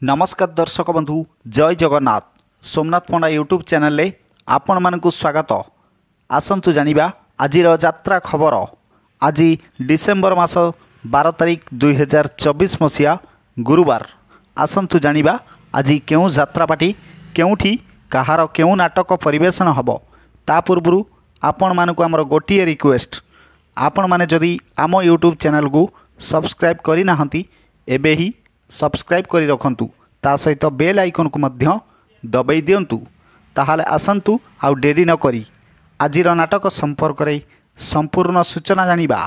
नमस्कार दर्शक बंधु जय जगन्नाथ सोमनाथ पंडा यूट्यूब चैनल आपण मानकु स्वागत। आसंतु जानिबा आजिर यात्रा खबर। आज डिसेम्बर मास 12 तारिख 2024 मसीहा गुरुवार। आसंतु जानिबा आज केउ यात्रा पार्टी केउठी कहार केउ नाटक परिवेशन हब ता पूर्व आपण मानकु हमर गोटिए रिक्वेस्ट, आपण माने जदि आम यूट्यूब चैनल को सब्सक्राइब करि नाहंती एबे ही सब्सक्राइब करी रखंतु, ता सहित बेल आइकन को मध्य दबाई दियंतु। ताहाले आसंतु आउ डेरी न करी आजिर नाटक संपर्क रे संपूर्ण सूचना जानिबा।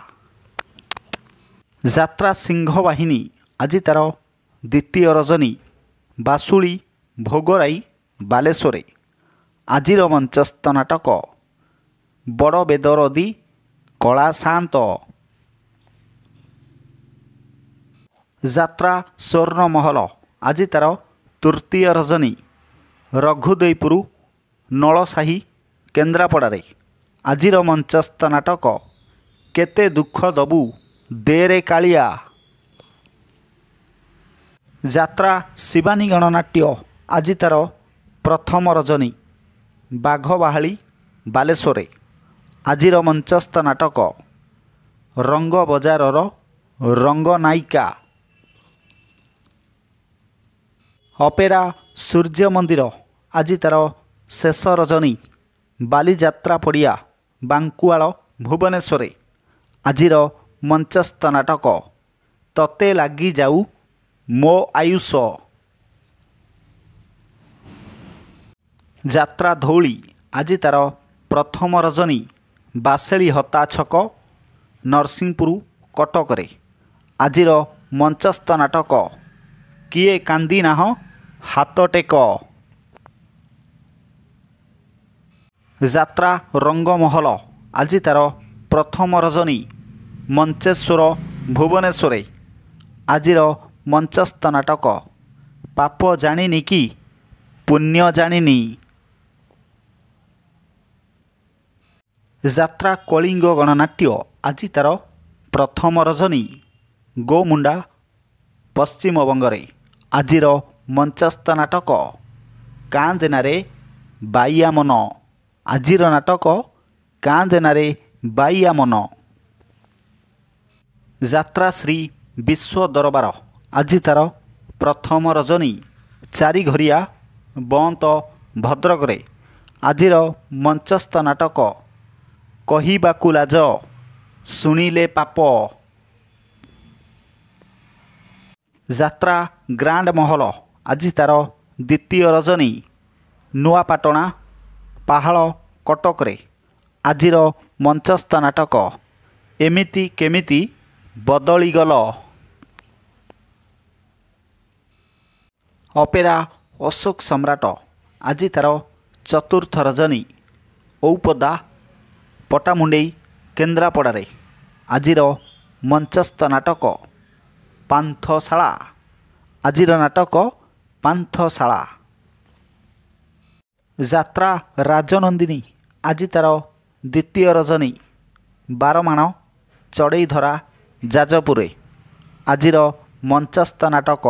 यात्रा सिंह बाहिनी आज तार द्वितीय रजनी बासुली भोगराई बालेश्वरे। आजिर मंचस्थ नाटक बड़ बेदरदी कला शांत। यात्रा स्वर्ण महल आज तार तृतीय रजनी रघुदेपुर नलसाही केन्द्रापड़ारे। आजिर मंचस्थ नाटक केते दुख दबु देरे कालिया। यात्रा शिवानी गणनाट्य आज तार प्रथम रजनी बाघबाहाली बालेश्वरे। आजिर मंचस्थ नाटक रंग बजारर रंगनायिका। अपेरा सूर्य मंदिर आज तार शेष रजनी बालीजात्रा पड़िया बांकुआल भुवनेश्वरे। आजिर मंचस्थ नाटक तते लगी जाऊ मो आयुष। यात्रा धौली आज तार प्रथम रजनी बासेली हता छक नरसिंहपुर कटकरे। आजिर मंचस्थ नाटक किए कांदी नाह हाथ टेक। यात्रा रंगमहल आज तार प्रथम रजनी मंचेश्वर भुवनेश्वरे। आजिर मंचस्थ नाटक पाप जानिनी कि पुण्य जानिनी। यात्रा कलिंग गणनाट्य आज तार प्रथम रजनी गोमुंडा पश्चिमबंगरे। आजिर मंचस्थ नाटक कांदेनारे बाइया मन। आजिर नाटक कांदेनारे बाइया मन। यात्रा श्री विश्व दरबार आज तार प्रथम रजनी चारिघरिया बंत भद्रकरे। आजिर मंचस्थ नाटक कहिबाकु लाज शुणिले पाप। यात्रा ग्रांड महल आज तार द्वितीय रजनी नुआपाटना पहाड़ कटकरे। आजिर मंचस्थ नाटक एमिति केमिति बदलीगल। अपेरा अशोक सम्राट आज तार चतुर्थ रजनी औपदा पटामुंडई केन्द्रापड़ारे। आजिर मंचस्थ नाटक पांथशाला। आजिर नाटक पांथशाला। यात्रा राजनंदिनी आज तार द्वितीय रजनी बारमाण चढ़ईधरा जाजपुरे। आजिर मंचस्थ नाटक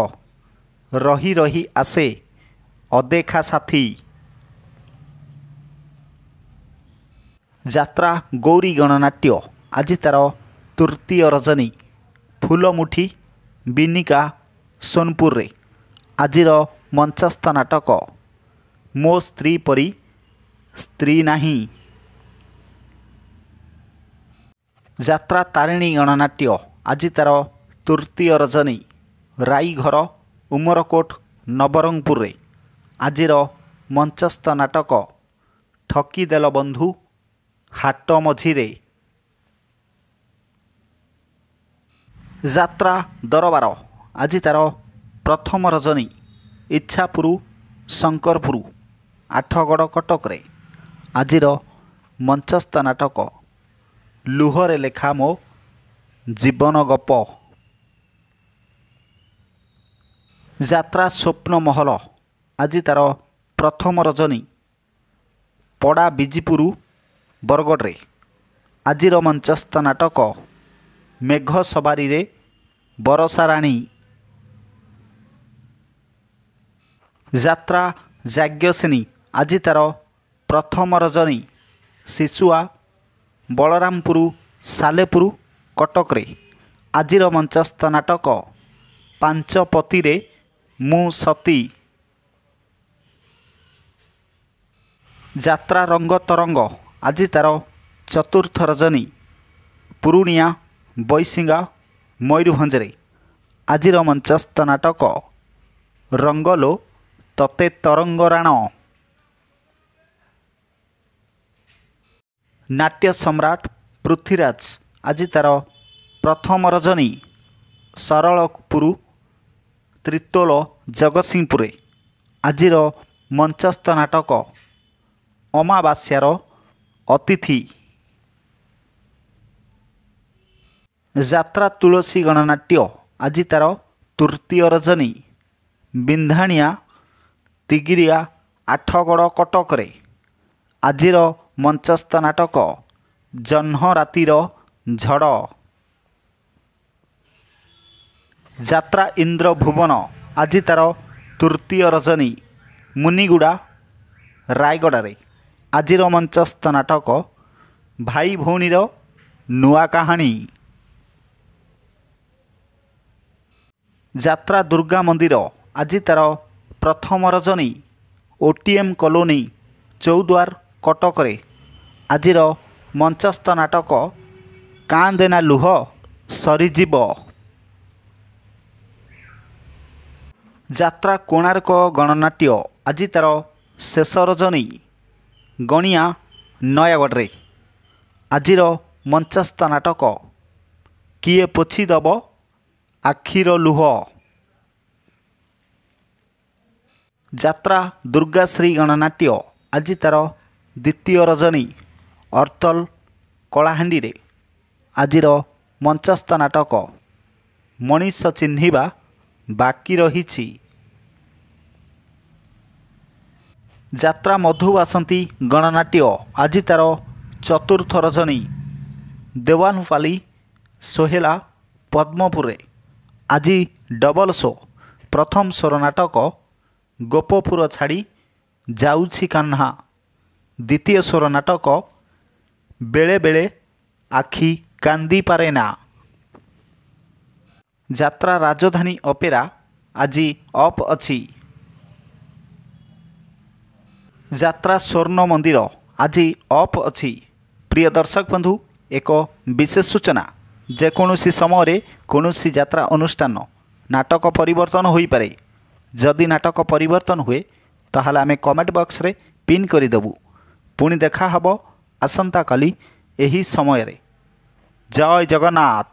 रही रही आसे अदेखा साथी। यात्रा गौरी गणनाट्य आज तार तृतीय रजनी फूलमुठी बिनिका सोनपुर रे। आजिर मंचस्थ नाटक मो स्त्री परी स्त्री नाही। यात्रा तारिणी गणनाट्य आज तार तृतीय रजनी राईघर उमरकोट नवरंगपुर रे। आजिर मंचस्थ नाटक ठकीदेल बंधु हाट मझिरे। यात्रा दरबार आज तार प्रथम रजनी इच्छापुर शंकरपुर आठगड़ कटकरे। आजिर मंचस्थ नाटक लुहरे लेखा मो जीवन गप। यात्रा स्वप्न महल आज तार प्रथम रजनी पड़ा बिजीपुर बरगढ़। आजिर मंचस्थ नाटक मेघ सवारी रे बरसा राणी। ଯାତ୍ରା ଯାଜ୍ଞସେନୀ ଆଜି ତାର ପ୍ରଥମ ରଜନୀ ଶିଶୁଆ ବଳରାମପୁର ସାଲେପୁର କଟକରେ ଆଜିର ମଞ୍ଚସ୍ଥ ନାଟକ ପାଞ୍ଚପତିରେ ମୁଁ ସତୀ। ଯାତ୍ରା ରଙ୍ଗ ତରଙ୍ଗ ଆଜି ତାର ଚତୁର୍ଥ ରଜନୀ ପୁରୁଣିଆ ବୈଶିଙ୍ଗା ମୟୂରଭଞ୍ଜରେ ଆଜିର ମଞ୍ଚସ୍ଥ ନାଟକ ରଙ୍ଗଲୋ ତତେ ତରଙ୍ଗରାଣ। ନାଟ୍ୟ ସମ୍ରାଟ ପୃଥ୍ୱୀରାଜ ଆଜି ତାର ପ୍ରଥମ ରଜନୀ ସରଳପୁର ତ୍ରିତୋଲ ଜଗତସିଂହପୁରରେ ଆଜିର ମଞ୍ଚସ୍ଥ ନାଟକ ଅମାବାସ୍ୟାର ଅତିଥି। ଯାତ୍ରା ତୁଳସୀ ଗଣନାଟ୍ୟ ଆଜି ତାର ତୃତୀୟ ରଜନୀ ବିନ୍ଧାଣିଆ ତିଗିରିଆ ଆଠଗଡ଼ କଟକରେ ଆଜିର ମଞ୍ଚସ୍ଥ ନାଟକ ଜହ୍ନ ରାତିର ଝଡ଼। ଯାତ୍ରା ଇନ୍ଦ୍ରଭୁବନ ଆଜି ତାର ତୃତୀୟ ରଜନୀ ମୁନିଗୁଡ଼ା ରାୟଗଡ଼ାରେ ଆଜିର ମଞ୍ଚସ୍ଥ ନାଟକ ଭାଇ ଭଉଣୀର ନୂଆ କାହାଣୀ। ଯାତ୍ରା ଦୁର୍ଗା ମନ୍ଦିର ଆଜି ତାର ପ୍ରଥମ ରଜନୀ ଓଟିଏମ୍ କଲୋନୀ ଚୌଦ୍ୱାର କଟକରେ ଆଜିର ମଞ୍ଚସ୍ଥ ନାଟକ କାନ୍ଦେନା ଲୁହ ସରିଯିବ। ଯାତ୍ରା କୋଣାର୍କ ଗଣନାଟ୍ୟ ଆଜି ତାର ଶେଷ ରଜନୀ ଗଣିଆ ନୟାଗଡ଼ରେ ଆଜିର ମଞ୍ଚସ୍ଥ ନାଟକ କିଏ ପୋଛିଦେବ ଆଖିର ଲୁହ। ଯାତ୍ରା ଦୁର୍ଗାଶ୍ରୀ ଗଣନାଟ୍ୟ ଆଜି ତାର ଦ୍ୱିତୀୟ ରଜନୀ ଅର୍ତ୍ତଲ କଳାହାଣ୍ଡିରେ ଆଜିର ମଞ୍ଚସ୍ଥ ନାଟକ ମଣିଷ ଚିହ୍ନିବା ବାକି ରହିଛି। ଯାତ୍ରା ମଧୁବାସନ୍ତୀ ଗଣନାଟ୍ୟ ଆଜି ତାର ଚତୁର୍ଥ ରଜନୀ ଦେୱାନପାଲି ସୋହେଲା ପଦ୍ମପୁରରେ ଆଜି ଡବଲ ଶୋ ପ୍ରଥମ ସ୍ୱର ନାଟକ ଗୋପପୁର ଛାଡ଼ି ଯାଉଛି କାହ୍ନା ଦ୍ୱିତୀୟ ସ୍ୱର ନାଟକ ବେଳେବେଳେ ଆଖି କାନ୍ଦିପାରେ ନା। ଯାତ୍ରା ରାଜଧାନୀ ଅପେରା ଆଜି ଅଫ୍ ଅଛି। ଯାତ୍ରା ସ୍ୱର୍ଣ୍ଣ ମନ୍ଦିର ଆଜି ଅଫ୍ ଅଛି। ପ୍ରିୟ ଦର୍ଶକ ବନ୍ଧୁ ଏକ ବିଶେଷ ସୂଚନା ଯେକୌଣସି ସମୟରେ କୌଣସି ଯାତ୍ରା ଅନୁଷ୍ଠାନ ନାଟକ ପରିବର୍ତ୍ତନ ହୋଇପାରେ। ଯଦି ନାଟକ ପରିବର୍ତ୍ତନ ହୁଏ ତାହେଲେ ଆମେ କମେଣ୍ଟ ବକ୍ସରେ ପିନ୍ କରିଦେବୁ। ପୁଣି ଦେଖା ହେବ ଆସନ୍ତାକାଲି ଏହି ସମୟରେ। ଜୟ ଜଗନ୍ନାଥ।